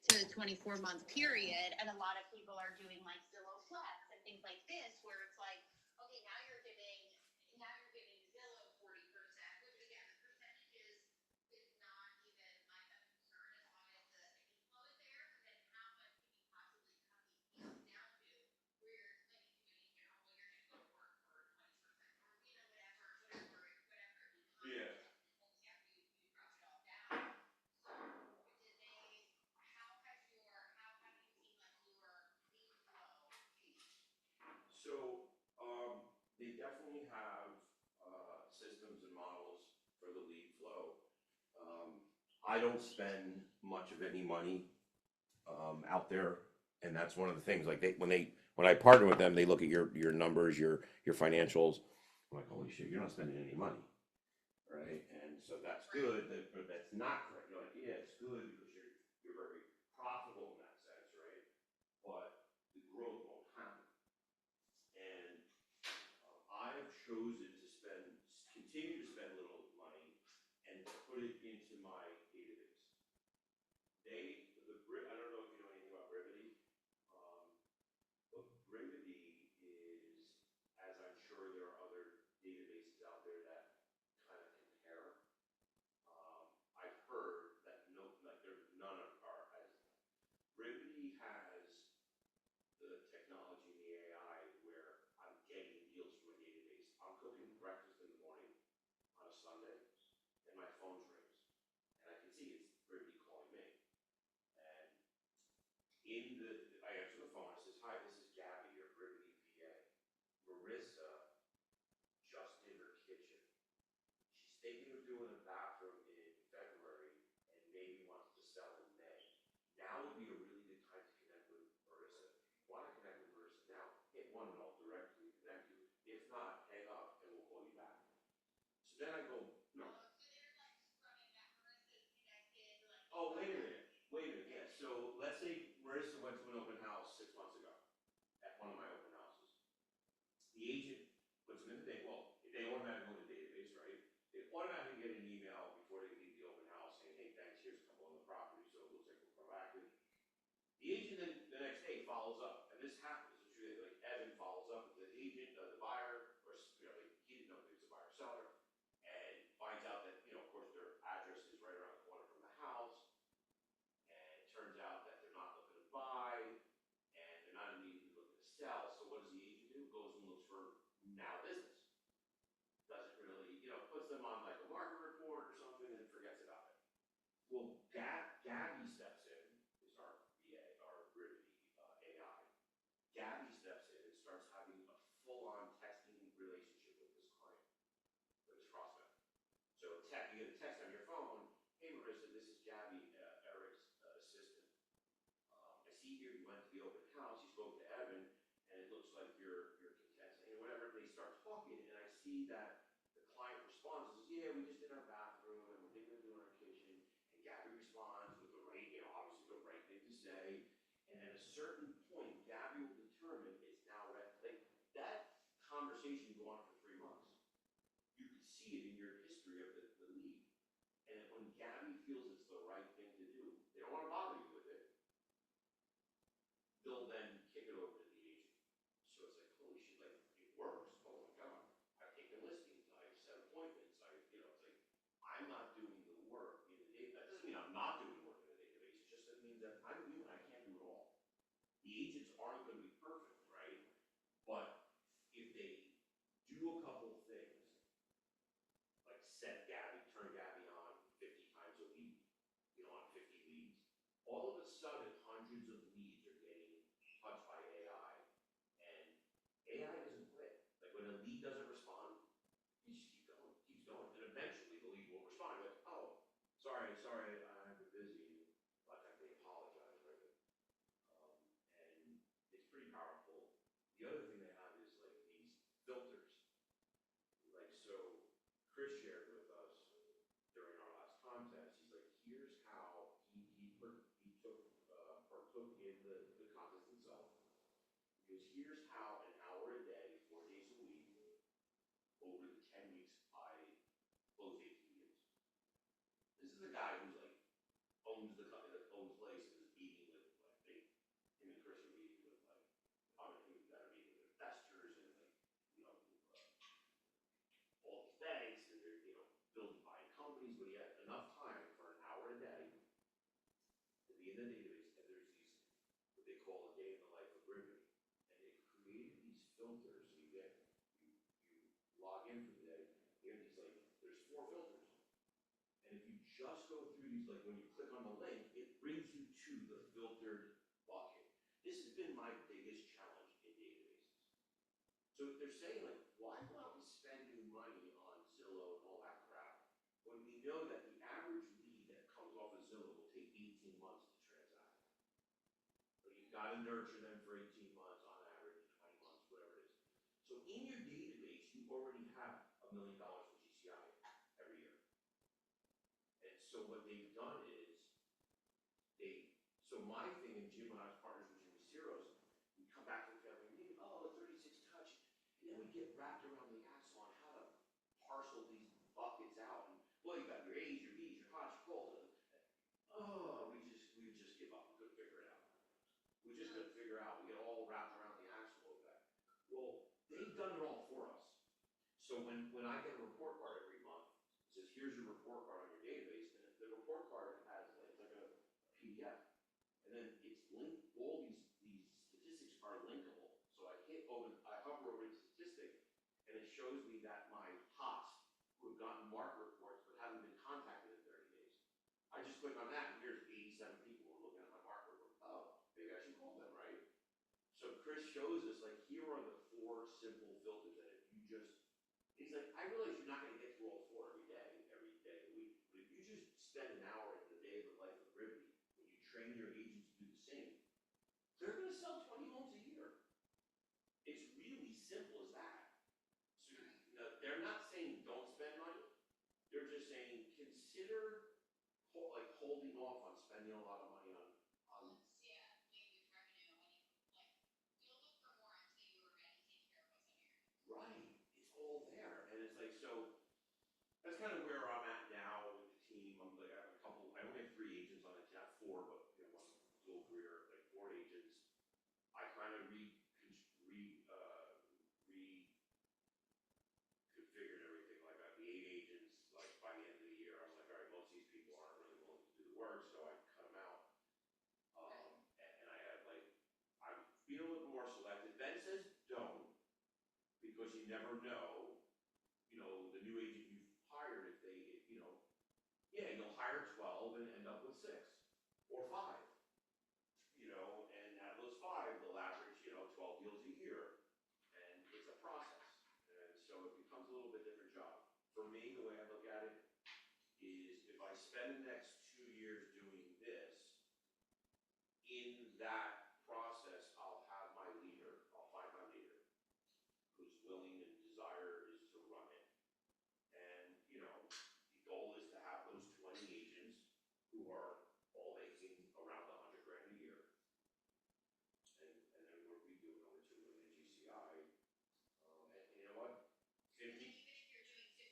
24-month period. And a lot of people are doing like Zillow Flex and things like this, where it's like, okay, now you're giving Zillow 40%, which again, the percentages is not even like a concern as long as the inflow is there. But then how much can you possibly cut these deals down to where you're explaining to an agent, oh, well, you're going to go to work for 20% or whatever it becomes.
Yeah.
Yeah, you drop it all down. So how have you seen like your lead flow change?
So they definitely have systems and models for the lead flow. I don't spend much of any money out there, and that's one of the things. Like when I partner with them, they look at your numbers, your financials. I'm like, holy shit, you're not spending any money, right? And so that's good, but that's not correct. You're like, yeah, it's good because you're very profitable in that sense, right? But the growth won't happen. And I've chosen to continue to spend little money and put it into my database. I don't know if you know anything about Brevity, but Brevity is, as I'm sure there are other databases out there that kind of compare. I've heard that none are as. Brevity has the technology and the AI where I'm getting deals from my database. I'm cooking breakfast in the morning on a Sunday, and my phone rings, and I can see it's Brevity calling me. And I answer the phone. It says, "Hi, this is Gabby, your Brevity So then I go, no.
So they're like scrubbing that Marissa's connected, like.
Oh, wait a minute, yeah, so let's say Marissa went to an open house 6 months ago, at one of my open houses. The agent puts them in the day, well, if they automatically go to the database, right? They automatically get an email before they leave the open house saying, hey, thanks, here's a couple on the property, so it looks like we're proactive. The agent then, the next day follows up, and this happens, it's really like Evan follows up with the agent, the buyer, or, like, he didn't know if it was a buyer or seller, and finds out that, of course, their address is right around the corner from the house, and it turns out that they're not looking to buy, and they're not immediately looking to sell, so what does the agent do? Goes and looks for now business. Doesn't really, puts them on like a market report or something and forgets about it. Well, Gabby steps in, is our VA, our Ribbity AI. Gabby steps in and starts having a full-on texting relationship with this client, with this prospect. So you get a text on your phone, hey Marissa, this is Gabby, Eric's assistant. I see here you went to the open house, you spoke to Evan, and it looks like you're content, and whatever, they start talking, and I see that the client responds and says, yeah, we just did our bathroom, and we're thinking of doing our kitchen, and Gabby responds with the right, obviously the right thing to say, and at a certain point, Gabby will determine it's now ready. Like, that conversation can go on for 3 months. You can see it in your history of the lead, and when Gabby feels it's the right thing to do, they don't want to bother you with it, they'll then kick it over to the agent. So it's like, holy shit, like, it works. Oh my God. I've taken listings, I've set appointments, it's like, I'm not doing the work in the database. That doesn't mean I'm not doing work in the database, it just means that I'm human, I can't do it all. The agents aren't going to be perfect, right? But if they do a couple of things, like turn Gabby on 50 times a week, on 50 leads, all of a sudden, hundreds of leads are getting touched by AI, and AI doesn't quit. Like when a lead doesn't respond, you just keeps going, and eventually the lead will respond. Like, oh, sorry, I've been busy. Like they apologize, right? And it's pretty powerful. The other thing they have is like these filters. Like so, Chris shared with us during our last contest. He's like, here's how partook in the contest itself. Because here's how an hour a day, 4 days a week, over the 10 weeks, I closed 18 deals. This is a guy who's like owns the company that owns places, is meeting with him and Chris are meeting with we've got a meeting with investors and all these banks, and they're building buying companies, but he had enough time for an hour a day to be in the database, and there's these, what they call a day in the life of Ribbity, and they created these filters, so you log in for the day, you have these there's 4 filters, and if you just go through these, like when you click on the link, it brings you to the filtered bucket. This has been my biggest challenge in databases. So they're saying why go out and spend new money on Zillow and all that crap, when we know that the average lead that comes off of Zillow will take 18 months to transact. So you've got to nurture them for 18 months on average, 20 months, whatever it is. So in your database, you already have $1 million in GCI every year. And so what they've done is, so my thing, and Jim and I was partners with Jimmy Ciros, we come back to the family meeting, oh, 36 touch, and then we get wrapped around the axle on how to parcel these buckets out. And well, you got your A's, your B's, your hots, your colds, and we just give up. We couldn't figure it out. We just couldn't figure out. We get all wrapped around the axle of that. Well, they've done it all for us. So when I get a report card every month, it says here's your report card on your database, and the report card has it's like a PDF, and then it's linked. All these statistics are linkable. So I hover over the statistic, and it shows me that my HOTs who have gotten market reports but haven't been contacted in 30 days. I just click on that, and here's 87 people who are looking at my market report. Oh, maybe I should call them, right? So Chris shows us, here are the 4 simple filters that if you just, he's like, I realize you're not going to get through all 4 every day of the week, but if you just spend an hour in the day of the life of Ribbity, when you train your agents to do the same, they're going to sell 20 homes a year. It's really simple as that. So they're not saying don't spend money. holding off on spending a lot of money on,
Yeah, maybe revenue, when you, like, you'll look for more until you are ready to take care of what's under your.
right, it's all there, and it's like, so, that's kind of where I'm at now with the team. I'm like, I have a couple, I only have 3 agents on it, not 4, but you know, one dual career, like 4 agents. I kind of reconfigured everything, like I got the 8 agents, like by the end of the year, I was like, all right, most of these people aren't really willing to do the work, so I cut them out. And I had like, I'm being a little more selective. Ben says don't, because you never know, you know, the new agent you've hired, if they, you know, yeah, you'll hire 12 and end up with 6 or 5, you know, and out of those 5, they'll average, you know, 12 deals a year, and it's a process, and so it becomes a little bit different job. For me, the way I look at it is if I spend the next 2 years doing this, in that process, I'll have my leader, I'll find my leader, who's willing and desire is to run it. And, you know, the goal is to have those 20 agents who are all making around 100 grand a year. And then we'll be doing over 2 million GCI. And you know what?
And even if you're doing 15%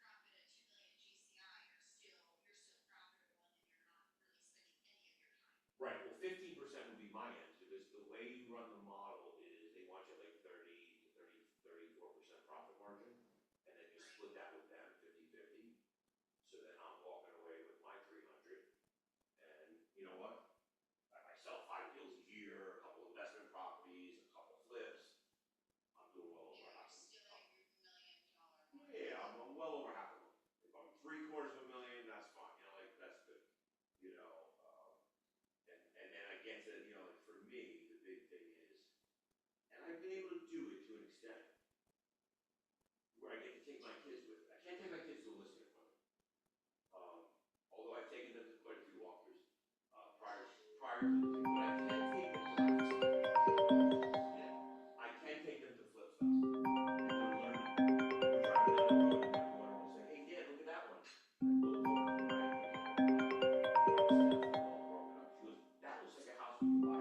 profit at 2 million GCI, you're still profitable and you're not really spending any of your time.
Right, well, 15% would be my end, because the way you run the model is they want you at like 30 to 34% profit margin, and then you split that with them 50-50. So then I'm walking away with my 300, and you know what? I sell 5 deals a year, a couple investment properties, a couple flips. I'm doing well over
Yeah,
half.
you're still at your $1 million mark.
Yeah, I'm well over half a million. If I'm $750,000, that's fine, you know, like, that's good, you know, and then I get to, you know, like, for me, the big thing is, and I've been able to do it to an extent, where I get to take my kids with, I can't take my kids to a listing appointment. Although I've taken them to quite a few walkthroughs, prior to the thing, but I can take them to, yeah, I can take them to flip stuff. And they're learning. We're driving down the road, and my daughter will say, hey, Dad, look at that one. And we'll look over to the right, all broken up. She goes, that looks like a house we can buy. I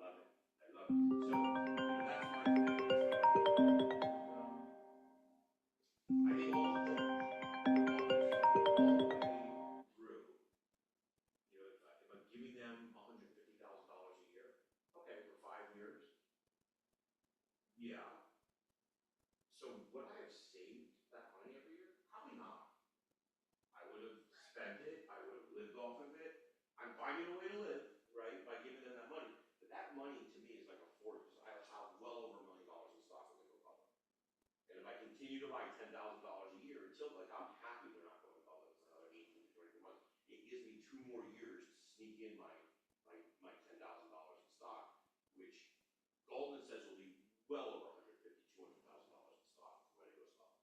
love it. I love it. So, you know, that's my thing. I think all the way through, you know, if I'm giving them $150,000 a year, okay, for 5 years, yeah. So would I have saved that money every year? Probably not. I would have spent it, I would have lived off of it. I'm finding a way to live, right, by giving them that money. But that money to me is like a fortune, because I have well over $1 million in stock when they go public. And if I continue to buy $10,000 a year until, like, I'm happy they're not going public for another 18 to 24 months, it gives me 2 more years to sneak in my $10,000 in stock, which Goldman says will be well over $150,000, $200,000 in stock when it goes up.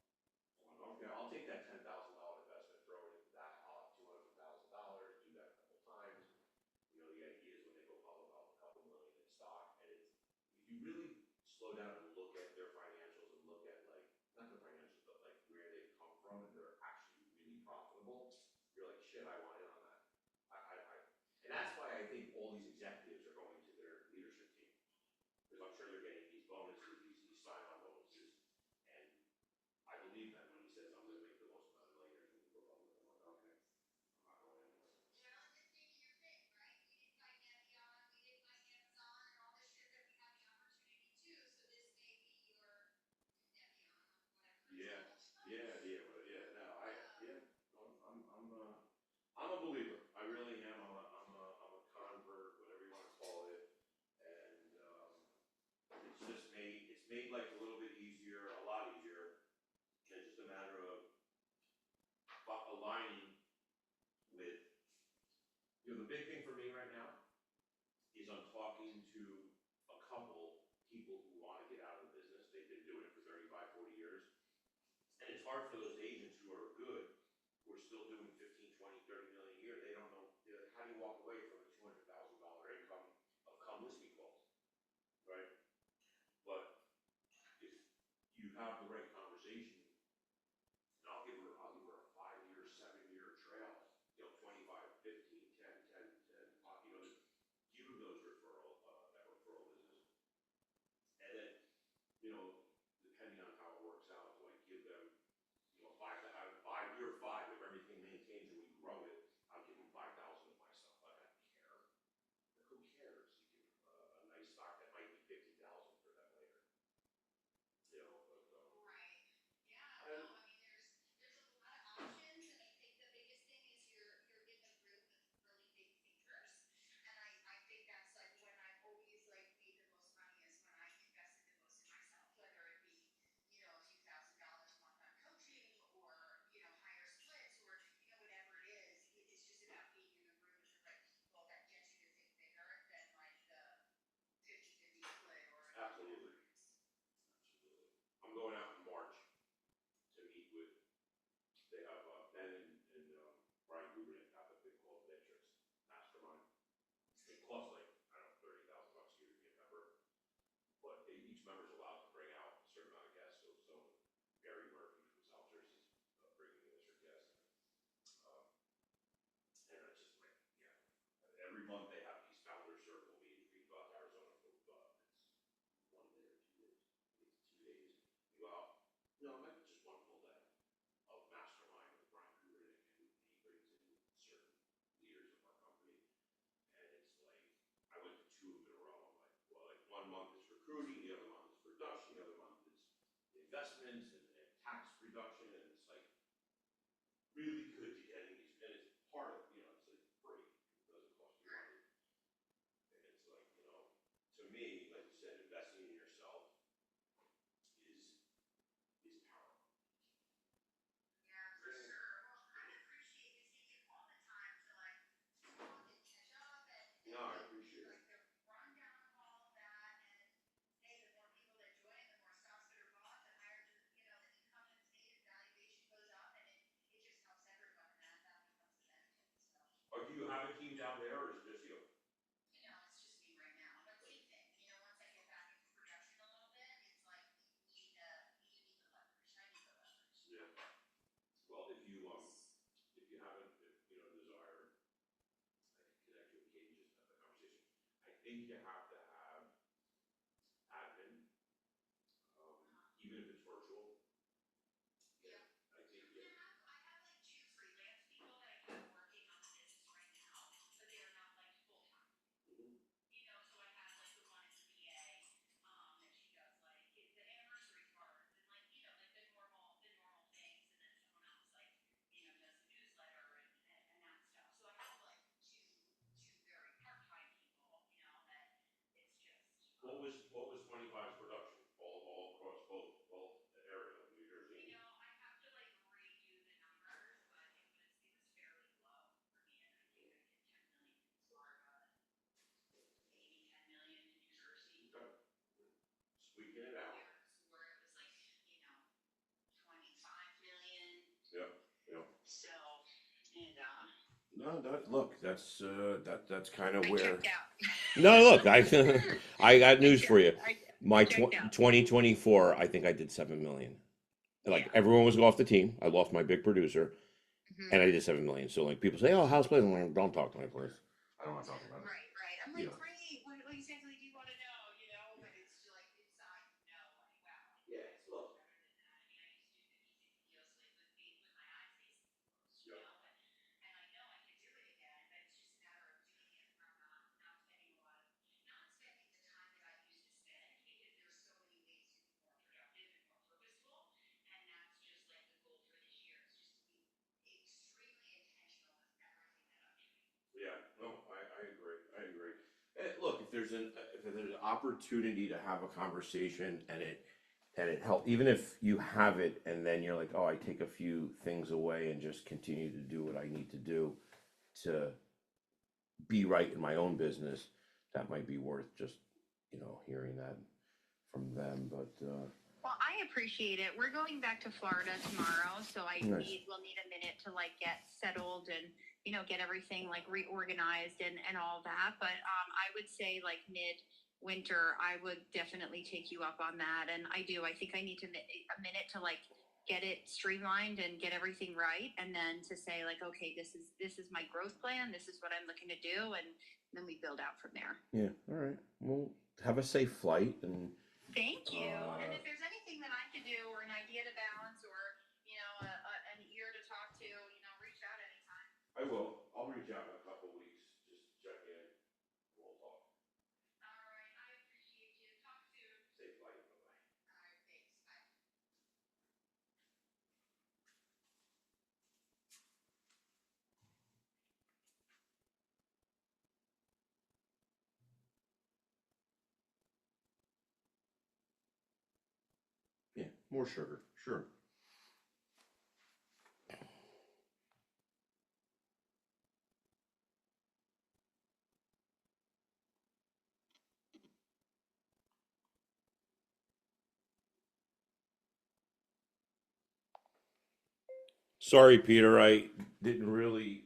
So I'm like, okay, I'll take that $10,000 investment, throw it into that, I'll have $200,000, do that a couple times. You know, the idea is when they go public, I'll have a couple million in stock, and it's, if you really slow down and look at their financials and look at, like, not the financials, but like where they've come from, and they're actually really profitable, you're like, shit, I want in on that. And that's why I think all these executives are going to their leadership team, because I'm sure they're getting these bonuses, these sign-on bonuses, and I believe that when he says, I'm gonna make the most amount of millionaires in the world, I'm like, okay, I'm not going anywhere.
You know, and this may be your thing, right? We didn't find Nevion, we didn't find Amazon and all this shit that we have the opportunity to, so this may be your Nevion, whatever.
Yeah, no, I'm a believer, I really am, I'm a convert, whatever you wanna call it, and, it's made life a little bit easier, a lot easier, and it's just a matter of aligning with, you know, the big thing for me right now is I'm talking to a couple people who wanna get out of the business, they've been doing it for 35, 40 years, and it's hard for those agents who are good, who are still doing 15, 20, 30 million a year, they don't know, how do you walk away from a $200,000 income of come listing calls, right? But if you have the right conversation, and I'll give her a 5 members allowed to bring out a certain amount of guests. So Gary Murphy from South Jersey is bringing in as her guest. Um, and it's just like, yeah, every month they have these founder circle meetings. We go out to Arizona for it's 1 day or 2 days. It's 2 days. We go out. No, it might be just one full day of mastermind with Brian Kruger, and he brings in certain leaders of our company. And it's like, I went to 2 of them in a row. I'm like, well, like 1 month is recruiting, the other month is production, the other month is investments and tax reduction. And it's like really good to get in these, and it's part of, it's like free. It doesn't cost you money. And it's like, to me, like you said, investing in yourself is powerful.
Yeah, for sure. Well, I appreciate you taking all the time to like talk and catch up and
No, I appreciate it.
like the rundown of all of that. And hey, the more people that join, the more stocks that are bought, the higher the income that's made and valuation goes up, and it just helps everyone, and that becomes the benefit. So.
Or do you have a team down there, or is it just you?
It's just me right now. But same thing. Once I get back into production a little bit, it's like you need the leverage. I need the leverage.
Yeah. Well, if you haven't, desire, I can connect you with Katie, just have that conversation. I think you have to have admin, even if it's virtual.
Yeah.
I think
I have like 2 freelance people that I have working on the business right now, but they are not like full time.
Mhm.
So I have like the one is a VA, that she does like the anniversary cards and like like the normal things, and then someone else like does the newsletter and that stuff. So I have like two very part time people, that it's just.
What was 25's production all across both areas of New Jersey?
I have to like redo the numbers, but it was fairly low for me, and I think I did 10 million in Florida, maybe 10 million in New Jersey.
Okay. Squeaking it out.
Where it was like 25 million.
Yeah.
So, and
No, look, that's kind of
I
where.
checked out.
No, look, I got news for you. My
checked out.
2024, I think I did 7 million. Like
Yeah.
everyone was off the team. I lost my big producer,
Mhm.
and I did 7 million. So like people say, "Oh, how's plays?" I'm like, don't talk to me, please. I don't want to talk about it.
Right. I'm like,
Yeah.
great. What exactly do you want to know? But it's like inside, like, wow.
Yeah, look.
Better than that. I mean, I used to do 50-50 deals like with my eyes facing closed,
Yeah.
and I know I could do it again, but it's just a matter of doing it from not spending not spending the time that I used to spend, because there's so many ways to be more productive and more purposeful, and that's just like the goal for this year, is just to be extremely intentional with everything that I'm doing.
Yeah, no, I agree. Look, if there's an opportunity to have a conversation and it help, even if you have it and then you're like, oh, I take a few things away and just continue to do what I need to do to be right in my own business, that might be worth just hearing that from them. But
Well, I appreciate it. We're going back to Florida tomorrow, so
Nice.
we'll need a minute to like get settled and get everything like reorganized and all that. But I would say like mid-winter, I would definitely take you up on that. And I do. I think I need a minute to like get it streamlined and get everything right, and then to say like, okay, this is my growth plan. This is what I'm looking to do, and then we build out from there.
yeah, all right. Well, have a safe flight and.
Thank you. And if there's anything that I can do, or an idea to balance, or an ear to talk to, reach out anytime.
I will. I'll reach out in a couple weeks. Just check in. We'll talk.
All right, I appreciate you. Talk soon.
Safe flight. Bye-bye.
All right, thanks. Bye.
Yeah, more sugar. Sure. Sorry, Peter. I didn't really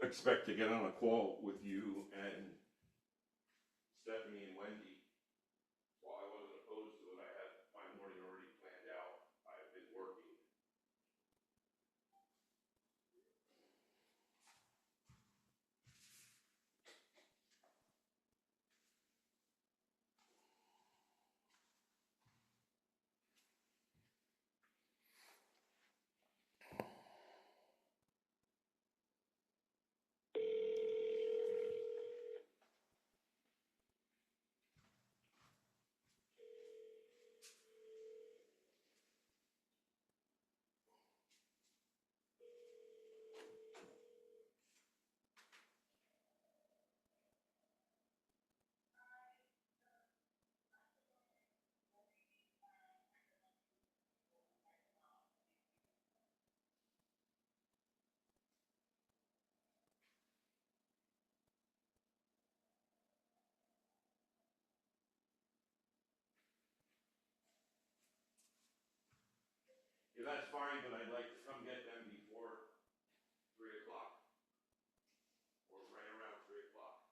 expect to get on a call with you and Stephanie and Wendy. Why? If that's fine, but I'd like to come get them before 3 o'clock, or right around 3 o'clock.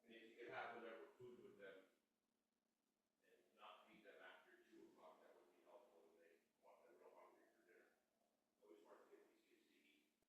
And if you could have whatever food with them and not feed them after 2 o'clock, that would be helpful if they want, they're real hungry for dinner. It's always hard to get these kids to eat.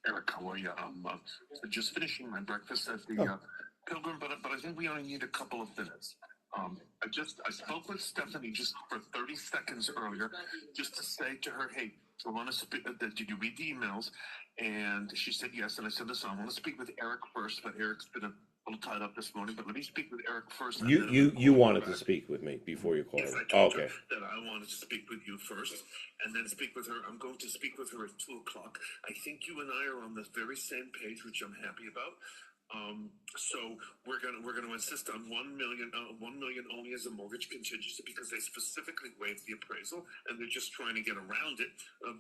Eric, how are you? Just finishing my breakfast at the Pilgrim, but I think we only need a couple of minutes. I spoke with Stephanie just for 30 seconds earlier, just to say to her, hey, I want to speak. Did you read the emails? And she said yes. And I said, listen, I want to speak with Eric first, but Eric's been a little tied up this morning. But let me speak with Eric first. And then
You wanted to speak with me before you called
Yes,
her.
I told
Okay.
her that I wanted to speak with you first, and then speak with her. I'm going to speak with her at 2 o'clock. I think you and I are on the very same page, which I'm happy about. So we're gonna insist on 1 million, 1 million only as a mortgage contingency because they specifically waived the appraisal, and they're just trying to get around it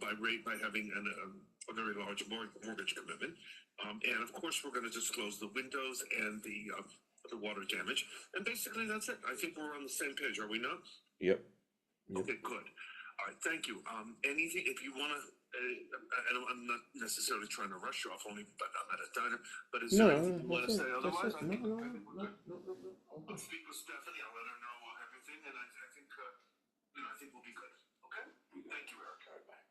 by having a very large mortgage commitment. And of course, we're going to disclose the windows and the water damage, and basically that's it. I think we're on the same page, are we not?
Yep.
Okay, good. All right, thank you. Anything, if you want to, I'm not necessarily trying to rush you off, only but I'm at a diner. But is there anything you want to say? Otherwise, I think we're good. I'll speak with Stephanie. I'll let her know everything, and I think I think we'll be good. Okay. Thank you, Eric.